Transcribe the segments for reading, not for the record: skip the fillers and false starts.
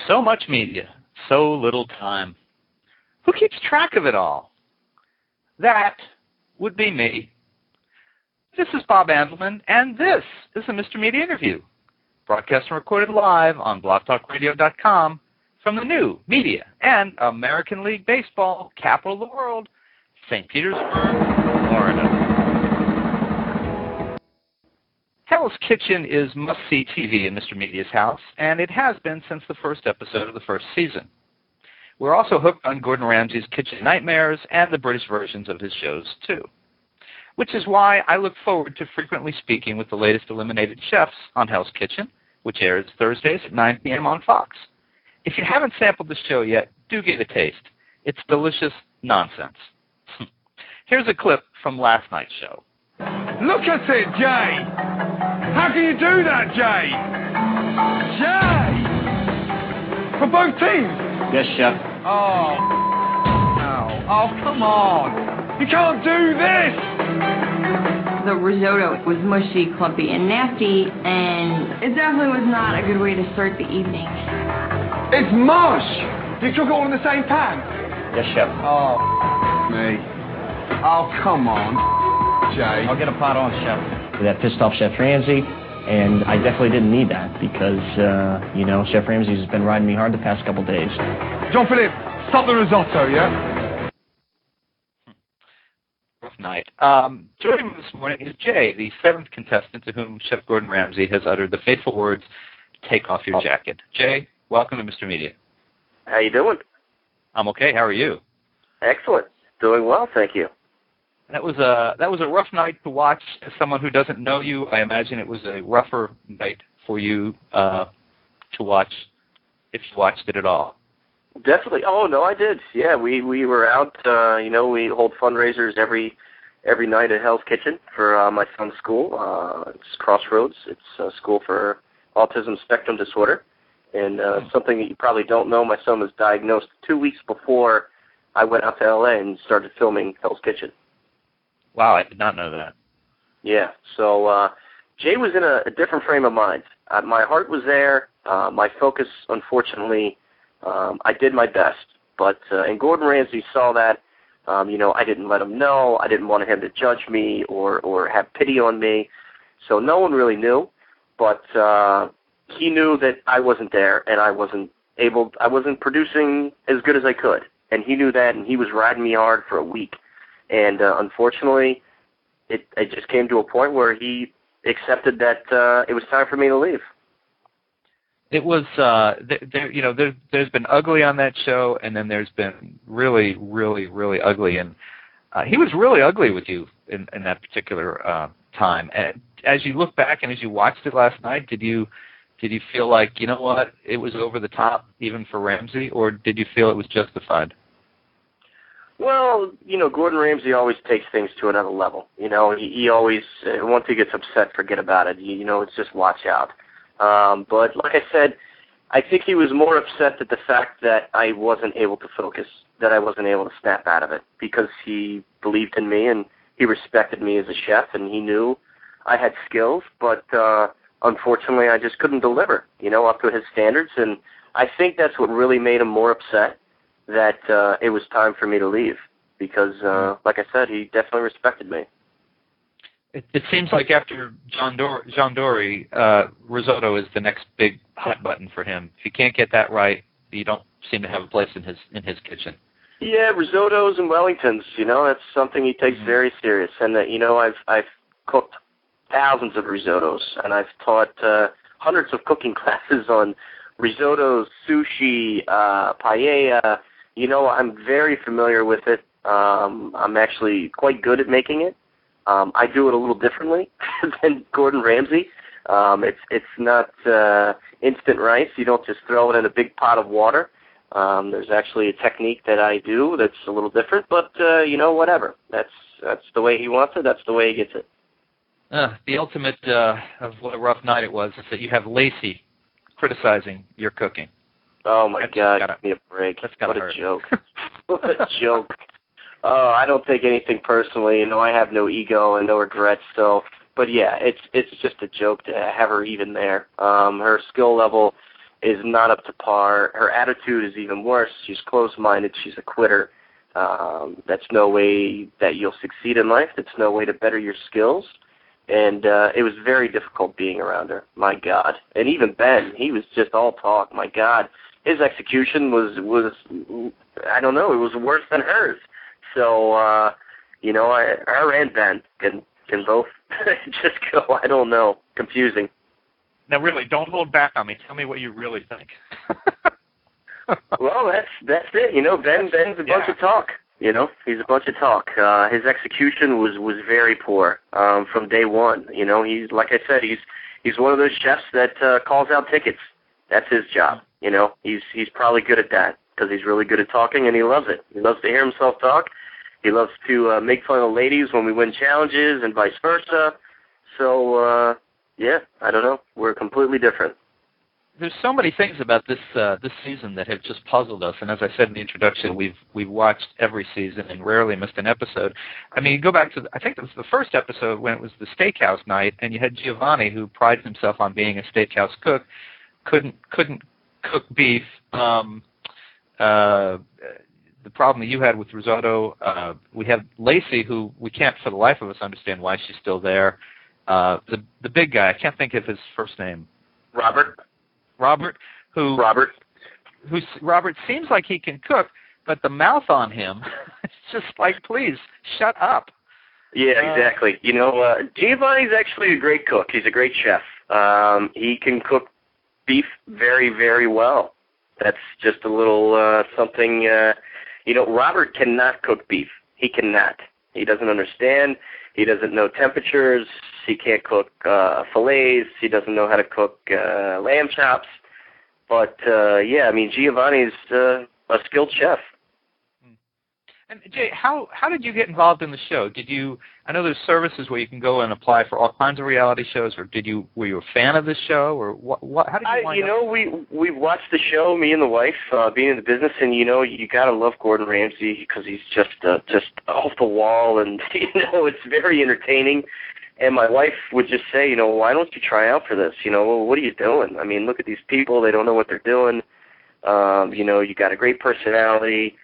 So much media, so little time. Who keeps track of it all? That would be me. This is Bob Andelman, and this is the Mr. Media Interview, broadcast and recorded live on blogtalkradio.com from the new media and American League Baseball capital of the world, St. Petersburg, Florida. Hell's Kitchen is must-see TV in Mr. Media's house, and it has been since the first episode of the first season. We're also hooked on Gordon Ramsay's Kitchen Nightmares and the British versions of his shows, too. Which is why I look forward to frequently speaking with the latest eliminated chefs on Hell's Kitchen, which airs Thursdays at 9 p.m. on Fox. If you haven't sampled the show yet, do get a taste. It's delicious nonsense. Here's a clip from last night's show. Look at it, Jay! How can you do that, Jay? Jay! For both teams? Yes, Chef. Oh, no. Oh, come on. You can't do this! The risotto was mushy, clumpy, and nasty, and it definitely was not a good way to start the evening. It's mush! Do you cook it all in the same pan? Yes, Chef. Oh, me. Oh, come on, Jay. I'll get a pot on, Chef. That pissed off Chef Ramsay, and I definitely didn't need that because, Chef Ramsay has been riding me hard the past couple days. Jean-Philippe, stop the risotto, yeah? Rough night. Joining me this morning is Jay, the seventh contestant to whom Chef Gordon Ramsay has uttered the fateful words, "Take off your jacket." Jay, welcome to Mr. Media. How you doing? I'm okay. How are you? Excellent. Doing well, thank you. That was a rough night to watch. As someone who doesn't know you, I imagine it was a rougher night for you to watch, if you watched it at all. Definitely. Oh no, I did. Yeah, we were out. We hold fundraisers every night at Hell's Kitchen for my son's school. It's Crossroads. It's a school for autism spectrum disorder, and something that you probably don't know. My son was diagnosed 2 weeks before I went out to LA and started filming Hell's Kitchen. Wow, I did not know that. Yeah, so Jay was in a different frame of mind. My heart was there. My focus, unfortunately, I did my best. But and Gordon Ramsay saw that. I didn't let him know. I didn't want him to judge me or have pity on me. So no one really knew. But he knew that I wasn't there and I wasn't producing as good as I could. And he knew that, and he was riding me hard for a week. And unfortunately, it just came to a point where he accepted that it was time for me to leave. It was, there's been ugly on that show, and then there's been really, really, really ugly. And he was really ugly with you in that particular time. And as you look back and as you watched it last night, did you feel like, you know what, it was over the top even for Ramsay, or did you feel it was justified? Well, Gordon Ramsay always takes things to another level. He always, once he gets upset, forget about it. It's just watch out. But like I said, I think he was more upset at the fact that I wasn't able to focus, that I wasn't able to snap out of it, because he believed in me and he respected me as a chef, and he knew I had skills, but unfortunately I just couldn't deliver, up to his standards. And I think that's what really made him more upset, that it was time for me to leave, because, like I said, he definitely respected me. It seems like after John Dory, risotto is the next big hot button for him. If you can't get that right, you don't seem to have a place in his kitchen. Yeah, risottos and Wellingtons, that's something he takes very serious. And I've cooked thousands of risottos, and I've taught hundreds of cooking classes on risottos, sushi, paella. I'm very familiar with it. I'm actually quite good at making it. I do it a little differently than Gordon Ramsay. It's not instant rice. You don't just throw it in a big pot of water. There's actually a technique that I do that's a little different, but whatever. That's the way he wants it. That's the way he gets it. The ultimate of what a rough night it was is that you have Lacey criticizing your cooking. Oh, my God, give me a break. What a joke. What a joke. Oh, I don't take anything personally. I have no ego and no regrets. But yeah, it's just a joke to have her even there. Her skill level is not up to par. Her attitude is even worse. She's closed-minded. She's a quitter. That's no way that you'll succeed in life. That's no way to better your skills. And it was very difficult being around her. My God. And even Ben, he was just all talk. My God. His execution was I don't know, it was worse than hers. So, you know, her and Ben can both just go, I don't know, confusing. Now, really, don't hold back on me. Tell me what you really think. Well, that's it. You know, Ben's a bunch of talk. You know, he's a bunch of talk. His execution was very poor from day one. You know, he's, like I said, he's one of those chefs that calls out tickets. That's his job. You know, he's probably good at that because he's really good at talking and he loves it. He loves to hear himself talk. He loves to make fun of ladies when we win challenges and vice versa. So, yeah, I don't know. We're completely different. There's so many things about this season that have just puzzled us, and as I said in the introduction, we've watched every season and rarely missed an episode. I mean, you go back to I think it was the first episode when it was the steakhouse night, and you had Giovanni, who prides himself on being a steakhouse cook, couldn't cook beef. The problem that you had with risotto, we have Lacey, who we can't for the life of us understand why she's still there. The big guy, I can't think of his first name. Robert, Robert seems like he can cook, but the mouth on him, it's just like, please, shut up. Yeah, exactly. You know, Giovanni's actually a great cook. He's a great chef. He can cook beef very, very well. That's just a little something, you know, Robert cannot cook beef. He cannot. He doesn't understand. He doesn't know temperatures. He can't cook fillets. He doesn't know how to cook lamb chops. But, yeah, I mean, Giovanni's a skilled chef. And Jay, how did you get involved in the show? I know there's services where you can go and apply for all kinds of reality shows, or were you a fan of this show, or how did you wind up? You know, we've watched the show, me and the wife, being in the business, and you know, you gotta love Gordon Ramsay because he's just off the wall, and you know, it's very entertaining. And my wife would just say, you know, why don't you try out for this? You know, well, what are you doing? I mean, look at these people; they don't know what they're doing. You know, you got a great personality.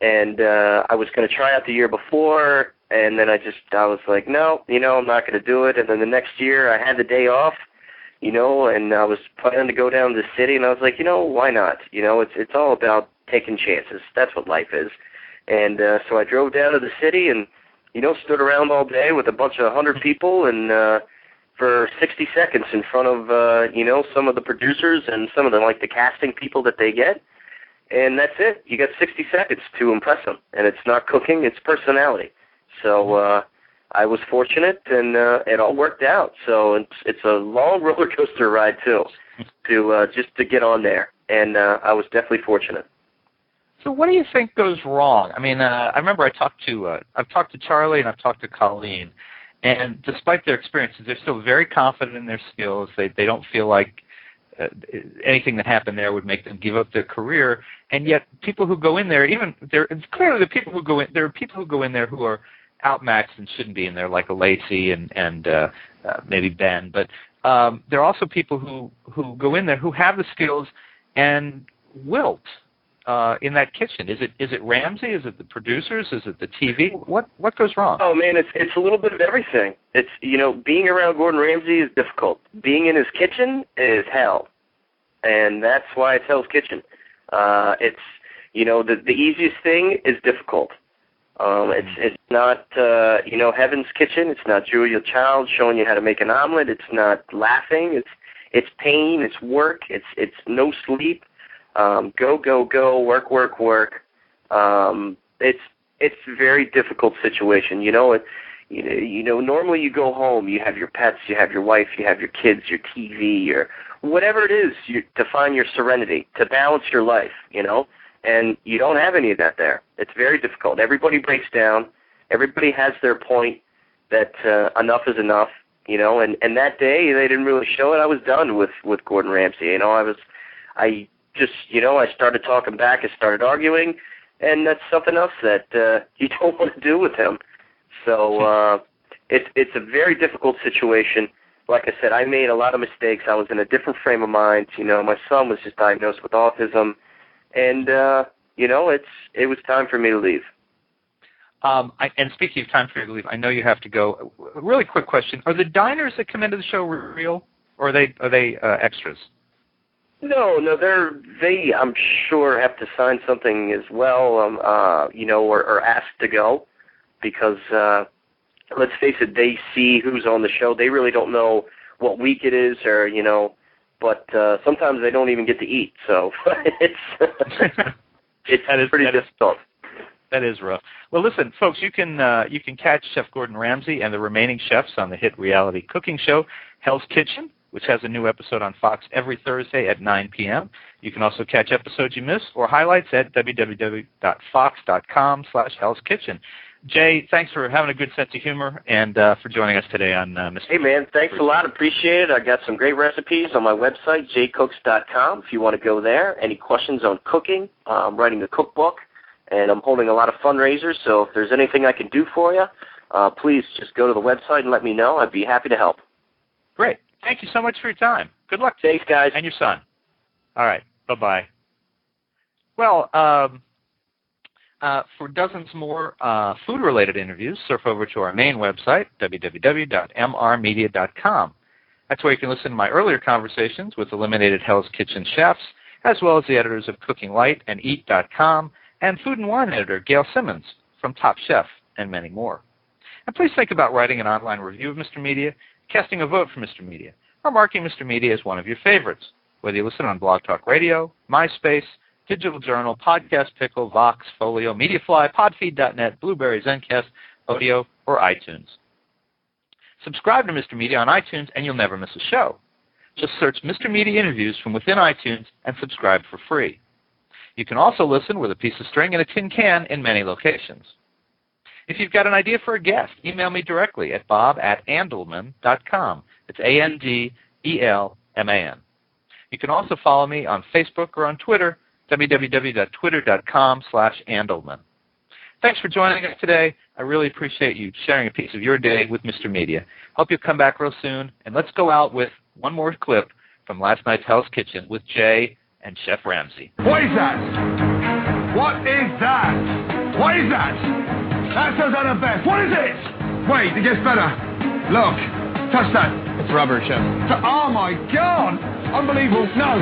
And I was going to try out the year before, and then I was like, no, you know, I'm not going to do it. And then the next year I had the day off, you know, and I was planning to go down to the city, and I was like, you know, why not? You know, it's all about taking chances. That's what life is. And so I drove down to the city and, you know, stood around all day with a bunch of 100 people and for 60 seconds in front of, you know, some of the producers and some of the casting people that they get. And that's it. You got 60 seconds to impress them. And it's not cooking, it's personality. So I was fortunate, and it all worked out. So it's a long roller coaster ride, too, just to get on there. And I was definitely fortunate. So what do you think goes wrong? I mean, I remember I've talked to Charlie and I've talked to Colleen. And despite their experiences, they're still very confident in their skills. They don't feel like anything that happened there would make them give up their career, and yet people who go in there, it's clearly the people who go in. There are people who go in there who are outmatched and shouldn't be in there, like a Lacey and maybe Ben. But there are also people who go in there who have the skills and wilt in that kitchen. Is it Ramsay? Is it the producers? Is it the TV? What goes wrong? Oh man, it's a little bit of everything. It's, you know, being around Gordon Ramsay is difficult. Being in his kitchen is hell, and that's why it's Hell's Kitchen. It's, you know, the easiest thing is difficult. It's not you know, Heaven's Kitchen. It's not Julia Child showing you how to make an omelet. It's not laughing. It's pain. It's work. It's no sleep. Go, work. It's a very difficult situation. You know, normally you go home, you have your pets, you have your wife, you have your kids, your TV, your whatever it is, to find your serenity, to balance your life, you know, and you don't have any of that there. It's very difficult. Everybody breaks down. Everybody has their point that enough is enough, you know, and that day they didn't really show it. I was done with Gordon Ramsay. You know, I just, you know, I started talking back, I started arguing, and that's something else that you don't want to do with him. So it's a very difficult situation. like I said, I made a lot of mistakes. I was in a different frame of mind. You know, my son was just diagnosed with autism, and you know, it was time for me to leave. And speaking of time for you to leave, I know you have to go. A really quick question: are the diners that come into the show real, or are they extras? No, they I'm sure have to sign something as well, you know, or asked to go, because let's face it, they see who's on the show. They really don't know what week it is, or you know, but sometimes they don't even get to eat. So it's pretty difficult. That is rough. Well, listen, folks, you can catch Chef Gordon Ramsay and the remaining chefs on the hit reality cooking show Hell's Kitchen, which has a new episode on Fox every Thursday at 9 p.m. You can also catch episodes you missed or highlights at www.fox.com/hellskitchen. Jay, thanks for having a good sense of humor and for joining us today on Mr. Hey, man, thanks a lot. Appreciate it. I got some great recipes on my website, jcooks.com, if you want to go there. Any questions on cooking? I'm writing a cookbook, and I'm holding a lot of fundraisers, so if there's anything I can do for you, please just go to the website and let me know. I'd be happy to help. Great. Thank you so much for your time. Good luck. Thanks, guys. And your son. All right. Bye-bye. Well, for dozens more food-related interviews, surf over to our main website, www.mrmedia.com. That's where you can listen to my earlier conversations with eliminated Hell's Kitchen chefs, as well as the editors of Cooking Light and Eat.com, and Food and Wine editor Gail Simmons from Top Chef, and many more. And please think about writing an online review of Mr. Media, casting a vote for Mr. Media, or marking Mr. Media as one of your favorites, whether you listen on Blog Talk Radio, MySpace, Digital Journal, Podcast Pickle, Vox, Folio, Mediafly, Podfeed.net, Blueberry, Zencast, Odeo, or iTunes. Subscribe to Mr. Media on iTunes and you'll never miss a show. Just search Mr. Media Interviews from within iTunes and subscribe for free. You can also listen with a piece of string and a tin can in many locations. If you've got an idea for a guest, email me directly at bob@andelman.com. It's ANDELMAN. You can also follow me on Facebook or on Twitter, www.twitter.com/Andelman. Thanks for joining us today. I really appreciate you sharing a piece of your day with Mr. Media. Hope you'll come back real soon, and let's go out with one more clip from last night's Hell's Kitchen with Jay and Chef Ramsay. What is that? What is that? What is that? That sounds like the best. What is it? Wait, it gets better. Look, touch that. It's rubber, Chef. Oh my God! Unbelievable. No.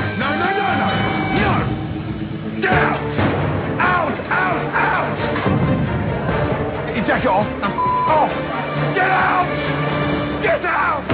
Get out! Out! Get your jacket off. Off! Get out! Get out!